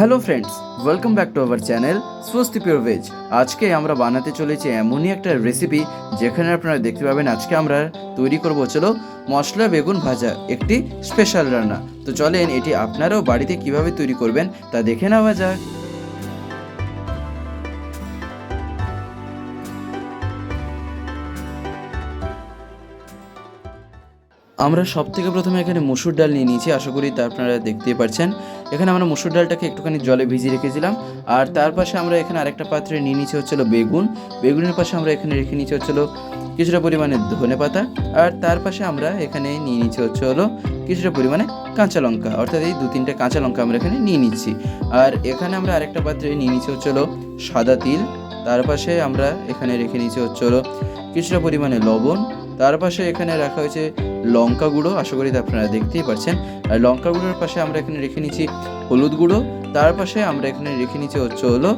Hello friends, welcome back to our channel স্বস্তি pure veg. আজকে আমরা বানাতে চলেছি এমনই একটা রেসিপি যেখানে আপনারা দেখতে পাবেন আজকে আমরা তৈরি করব চলো মশলা বেগুন ভাজা, একটি স্পেশাল রান্না। তো চলেন এটি আপনারাও বাড়িতে কিভাবে তৈরি করবেন তা দেখে নেওয়া যাক। আমরা সব থেকে প্রথমে এখানে মসুর ডাল নিয়ে নিয়েছি, আশা করি তা আপনারা দেখতেই পাচ্ছেন। এখানে আমরা মসুর ডালটাকে একটুখানি জলে ভিজিয়ে রেখেছিলাম। আর তার পাশে আমরা এখানে আরেকটা পাত্রে নিয়ে নিয়েছি হচ্ছিল বেগুনের পাশে আমরা এখানে রেখে নিয়েছি হচ্ছিল কিছুটা পরিমাণে ধনে পাতা। আর তার পাশে আমরা এখানে নিয়ে নিচ্ছি হলো কিছুটা পরিমাণে কাঁচা লঙ্কা, অর্থাৎ এই 2-3টে কাঁচা লঙ্কা আমরা এখানে নিয়ে নিচ্ছি। আর এখানে আমরা আরেকটা পাত্রে নিয়ে নিচ্ছি হচ্ছিল সাদা তিল। তার পাশে আমরা এখানে রেখে নিচ্ছি হচ্ছিল কিছুটা পরিমাণে লবণ। তার পাশে এখানে রাখা হয়েছে লঙ্কা গুঁড়ো, আশা করি আপনারা দেখতেই পাচ্ছেন। আর লঙ্কা গুঁড়োর পাশে আমরা এখানে রেখে নিচ্ছি হলুদ গুঁড়ো। তার পাশে আমরা এখানে রেখে নিচ্ছি হলো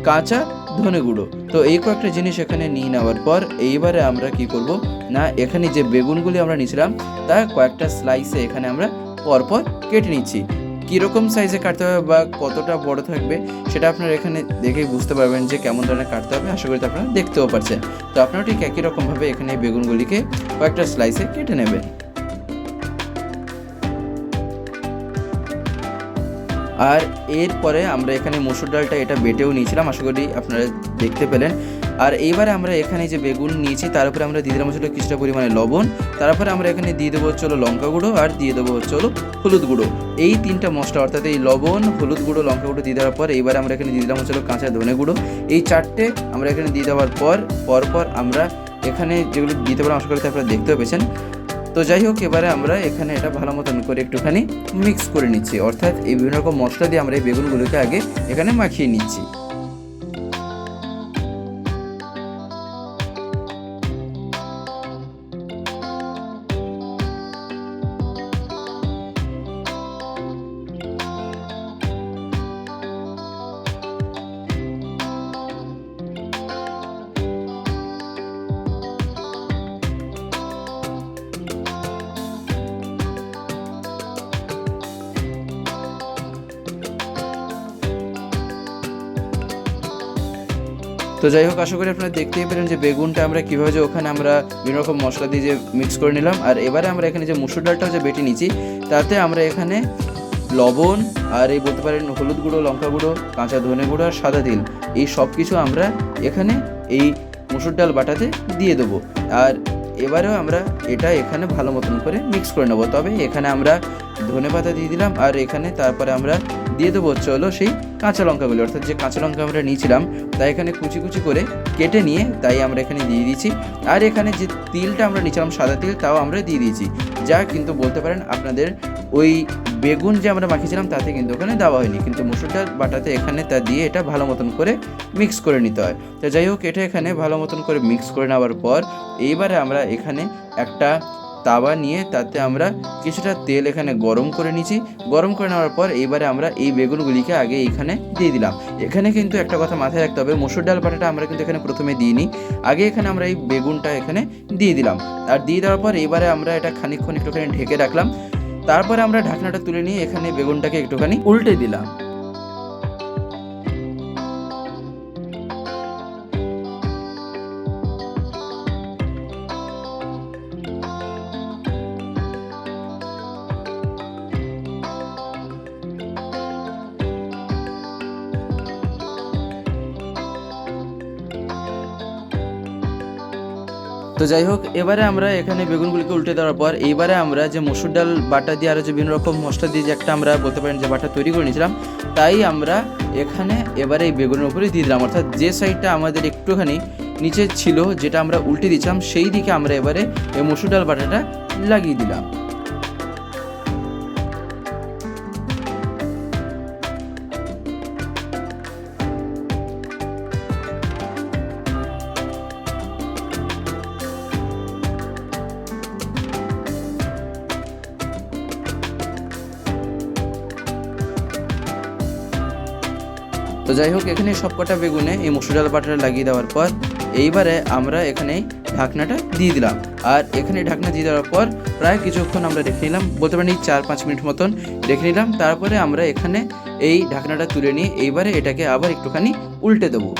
কাঁচা ধনে গুঁড়ো। তো এই কয়েকটা জিনিস এখানে নিয়ে নেওয়ার পর এইবারে আমরা কি করব না, এখানে যে বেগুনগুলি আমরা নিয়েছিলাম তা কয়েকটা স্লাইসে এখানে আমরা পরপর কেটে নিচ্ছি। কীরকম সাইজে কাটতে হবে বা কতটা বড় থাকবে সেটা আপনারা এখানে দেখেই বুঝতে পারবেন যে কেমন ধরনের কাটতে হবে। আশা করি আপনারা দেখতেও পারছেন। তো আপনারা ঠিক একই রকমভাবে এখানে বেগুনগুলিকে কয়েকটা স্লাইসে কেটে নেবেন। আর এরপরে আমরা এখানে মসুর ডালটা এটা বেটেও নিয়েছিলাম, আশা করি আপনারা দেখতে পেলেন। আর এইবারে আমরা এখানে যে বেগুন নিয়েছি তার উপরে আমরা দিয়ে দিলাম হচ্ছিল কিছুটা পরিমাণে লবণ। তারপরে আমরা এখানে দিয়ে দেবো হচ্ছিল লঙ্কা গুঁড়ো আর দিয়ে দেবো হচ্ছিল হলুদ গুঁড়ো। এই 3টা মশলা অর্থাৎ এই লবণ, হলুদ গুঁড়ো, লঙ্কা গুঁড়ো দিয়ে দেওয়ার পর এইবারে আমরা এখানে দিয়ে দিলাম হচ্ছিল কাঁচা ধনে গুঁড়ো। এই 4টে আমরা এখানে দিয়ে দেওয়ার পর আমরা এখানে যেগুলো দিতে পারলাম আশা করি আপনারা দেখতেও পেয়েছেন। তো যাই হোক, এবারে আমরা এখানে এটা ভালো মতন করে একটুখানি মিক্স করে নিচ্ছি, অর্থাৎ এই বিভিন্ন রকম মশলা দিয়ে আমরা এই বেগুনগুলোকে আগে এখানে মাখিয়ে নিচ্ছি। তো যাই হোক, আশা করি আপনারা দেখতেই পেলেন যে বেগুনটা আমরা কীভাবে যে ওখানে আমরা বিভিন্ন রকম মশলা দিয়ে যে মিক্স করে নিলাম। আর এবারে আমরা এখানে যে মসুর ডালটাও যে বেটে নিচ্ছি তাতে আমরা এখানে লবণ আর এই বলতে পারেন হলুদ গুঁড়ো, লঙ্কা গুঁড়ো, কাঁচা ধনে গুঁড়ো আর সাদা তিল, এই সব কিছু আমরা এখানে এই মসুর ডাল বাটাতে দিয়ে দেবো। আর এবারেও আমরা এটা এখানে ভালো মতন করে মিক্স করে নেবো। তবে এখানে আমরা ধনে পাতা দিয়ে দিলাম আর এখানে তারপরে আমরা দিয়ে দেবো হলো সেই কাঁচা লঙ্কাগুলো, অর্থাৎ যে কাঁচা লঙ্কা আমরা নিয়েছিলাম তাই এখানে কুচি কুচি করে কেটে নিয়ে তাই আমরা এখানে দিয়ে দিয়েছি। আর এখানে যে তিলটা আমরা নিয়েছিলাম সাদা তিল, তাও আমরা দিয়ে দিয়েছি, যা কিন্তু বলতে পারেন আপনাদের ওই বেগুন যে আমরা মাখিয়েছিলাম তাতে কিন্তু ওখানে দেওয়া হয়নি, কিন্তু মসুর ডাল বাটাতে এখানে তা দিয়ে এটা ভালো মতন করে মিক্স করে নিতে হয়। তো যাই হোক, এটা এখানে ভালো মতন করে মিক্স করে নেওয়ার পর এইবারে আমরা এখানে একটা তাওয়া নিয়ে তাতে আমরা কিছুটা তেল এখানে গরম করে নিয়েছি। গরম করে নেওয়ার পর এইবারে আমরা এই বেগুনগুলিকে আগে এইখানে দিয়ে দিলাম। এখানে কিন্তু একটা কথা মাথায় রাখতে হবে, মসুর ডাল বাটাটা আমরা কিন্তু এখানে প্রথমে দিইনি, আগে এখানে আমরা এই বেগুনটা এখানে দিয়ে দিলাম। আর দিয়ে দেওয়ার পর এইবারে আমরা এটা খানিকক্ষণ একটুখানি ঢেকে রাখলাম। তারপরে আমরা ঢাকনাটা তুলে নিয়ে এখানে বেগুনটাকে একটুখানি উল্টে দিলাম। তো যাই হোক, এবারে আমরা এখানে বেগুনগুলিকে উল্টে দেওয়ার পর এইবারে আমরা যে মসুর ডাল বাটা দিয়ে আরও যে বিভিন্ন রকম মশলা দিয়ে যে একটা আমরা বলতে পারেন যে বাটা তৈরি করে নিয়েছিলাম, তাই আমরা এখানে এবারে এই বেগুনের উপরে দিয়ে দিলাম, অর্থাৎ যে সাইডটা আমাদের একটুখানি নিচে ছিল যেটা আমরা উল্টে দিয়েছিলাম সেই দিকে আমরা এবারে এই মসুর ডাল বাটাটা লাগিয়ে দিলাম। তো যাই হোক, এখানে সবকটা বেগুনে এই মসুর ডাল বাটাটা লাগিয়ে দেওয়ার পর এইবারে আমরা এখানে ঢাকনাটা দিয়ে দিলাম। আর এখানে ঢাকনা দিয়ে দেওয়ার পর প্রায় কিছুক্ষণ আমরা রেখে নিলাম, বলতে পারেন 4-5 মিনিট মতন রেখে নিলাম। তারপরে আমরা এখানে এই ঢাকনাটা তুলে নিয়ে এইবারে এটাকে আবার একটুখানি উল্টে দেবো।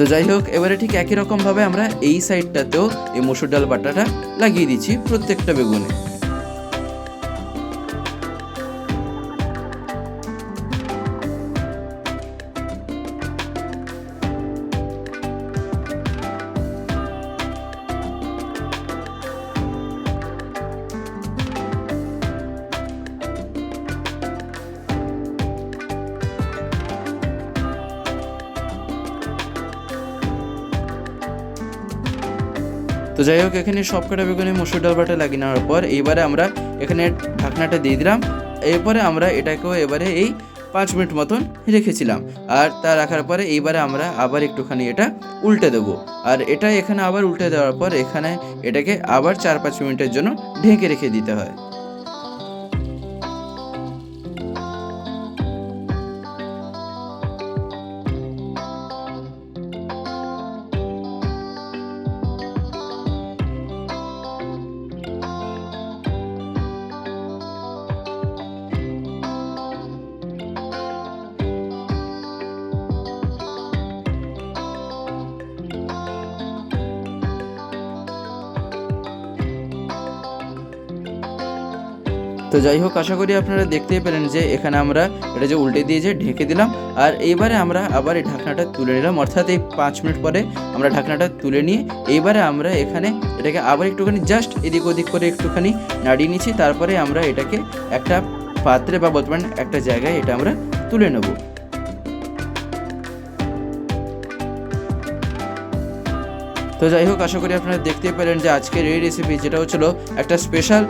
তো যাই হোক, এবারে ঠিক একই রকমভাবে আমরা এই সাইডটাতেও এই মসুর ডাল বাটাটা লাগিয়ে দিচ্ছি প্রত্যেকটা বেগুনে। তো যাই হোক, এখানে সবকটা বেগুনে মসুর ডাল বাটা লাগিয়ে নেওয়ার পর এইবারে আমরা এখানে ঢাকনাটা দিয়ে দিলাম। এরপরে আমরা এটাকেও এবারে এই 5 মিনিট মতন রেখেছিলাম। আর তা রাখার পরে এইবারে আমরা আবার একটুখানি এটা উল্টে দেবো। আর এটা এখানে আবার উল্টে দেওয়ার পর এখানে এটাকে আবার 4-5 মিনিটের জন্য ঢেকে রেখে দিতে হয়। তো যাই হোক, আশা করি আপনারা দেখতেই পেলেন যে এখানে আমরা এটা যে উল্টে দিয়ে যে ঢেকে দিলাম। আর এইবারে আমরা আবার এই ঢাকনাটা তুলে নিলাম, অর্থাৎ এই 5 মিনিট পরে আমরা ঢাকনাটা তুলে নিয়ে এইবারে আমরা এখানে এটাকে আবার একটুখানি জাস্ট এদিক ওদিক করে একটুখানি নাড়িয়ে নিচ্ছি। তারপরে আমরা এটাকে একটা পাত্রে বা বর্তমান একটা জায়গায় এটা আমরা তুলে নেব। তো যাই হোক, আশা করি আপনারা দেখতেই পেলেন যে আজকের এই রেসিপি, যেটা হচ্ছিল একটা স্পেশাল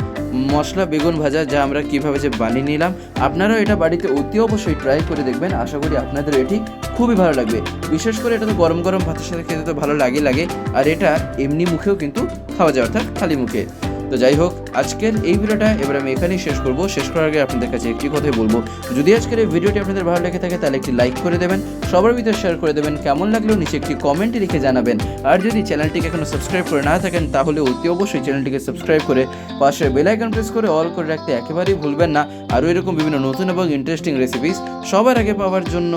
মশলা বেগুন ভাজা, যা আমরা কীভাবে যে বানিয়ে নিলাম। আপনারাও এটা বাড়িতে অতি অবশ্যই ট্রাই করে দেখবেন। আশা করি আপনাদের এটি খুবই ভালো লাগবে। বিশেষ করে এটা তো গরম গরম ভাতের সাথে খেতে তো ভালো লাগে। আর এটা এমনি মুখেও কিন্তু খাওয়া যায়, অর্থাৎ খালি মুখে। তো যাই হোক, আজকের এই ভিডিওটা এবার আমি এখানেই শেষ করব। শেষ করার আগে আপনাদের কাছে একটি কথাই বলবো, যদি আজকের এই ভিডিওটি আপনাদের ভালো লেগে থাকে তাহলে একটি লাইক করে দেবেন, সবার ভিতরে শেয়ার করে দেবেন, কেমন লাগলেও নিচে একটি কমেন্টে লিখে জানাবেন। আর যদি চ্যানেলটিকে এখনো সাবস্ক্রাইব করে না থাকেন তাহলে অতি অবশ্যই চ্যানেলটিকে সাবস্ক্রাইব করে পাশে বেল আইকন প্রেস করে অল করে রাখতে একেবারেই ভুলবেন না। আরও এরকম বিভিন্ন নতুন এবং ইন্টারেস্টিং রেসিপিস সবার আগে পাওয়ার জন্য।